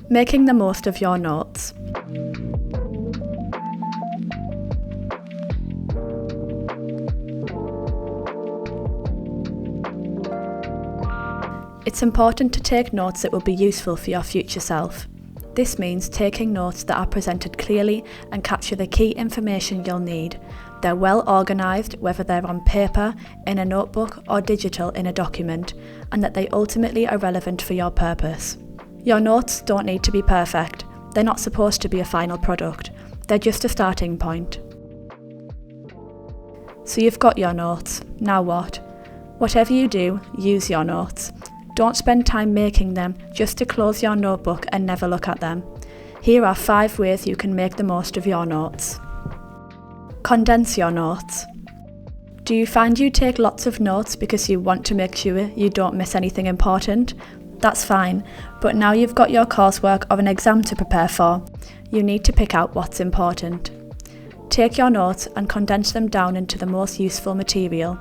Making the most of your notes. It's important to take notes that will be useful for your future self. This means taking notes that are presented clearly and capture the key information you'll need. They're well organised, whether they're on paper, in a notebook or digital in a document, and that they ultimately are relevant for your purpose. Your notes don't need to be perfect. They're not supposed to be a final product. They're just a starting point. So you've got your notes. Now what? Whatever you do, use your notes. Don't spend time making them just to close your notebook and never look at them. Here are 5 ways you can make the most of your notes. Condense your notes. Do you find you take lots of notes because you want to make sure you don't miss anything important? That's fine, but now you've got your coursework or an exam to prepare for, you need to pick out what's important. Take your notes and condense them down into the most useful material.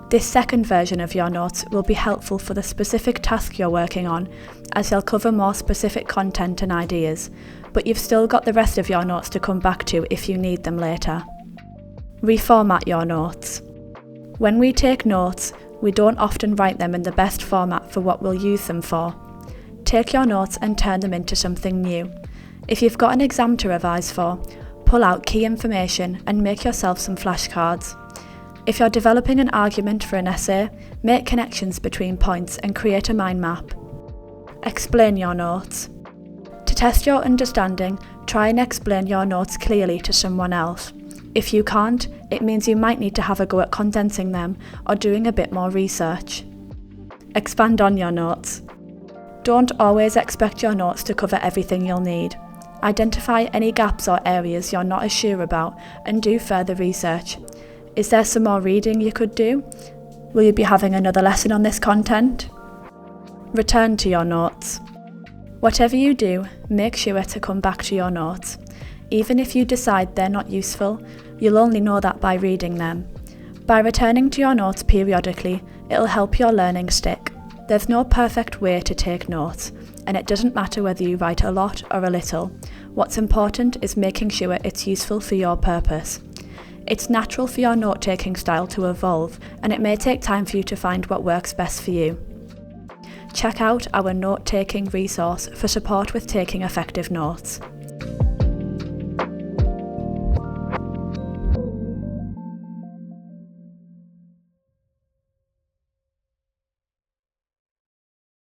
This second version of your notes will be helpful for the specific task you're working on, as they'll cover more specific content and ideas, but you've still got the rest of your notes to come back to if you need them later. Reformat your notes. When we take notes, we don't often write them in the best format for what we'll use them for. Take your notes and turn them into something new. If you've got an exam to revise for, pull out key information and make yourself some flashcards. If you're developing an argument for an essay, make connections between points and create a mind map. Explain your notes. To test your understanding, try and explain your notes clearly to someone else. If you can't, it means you might need to have a go at condensing them or doing a bit more research. Expand on your notes. Don't always expect your notes to cover everything you'll need. Identify any gaps or areas you're not as sure about and do further research. Is there some more reading you could do? Will you be having another lesson on this content? Return to your notes. Whatever you do, make sure to come back to your notes. Even if you decide they're not useful, you'll only know that by reading them. By returning to your notes periodically, it'll help your learning stick. There's no perfect way to take notes, and it doesn't matter whether you write a lot or a little. What's important is making sure it's useful for your purpose. It's natural for your note-taking style to evolve, and it may take time for you to find what works best for you. Check out our note-taking resource for support with taking effective notes.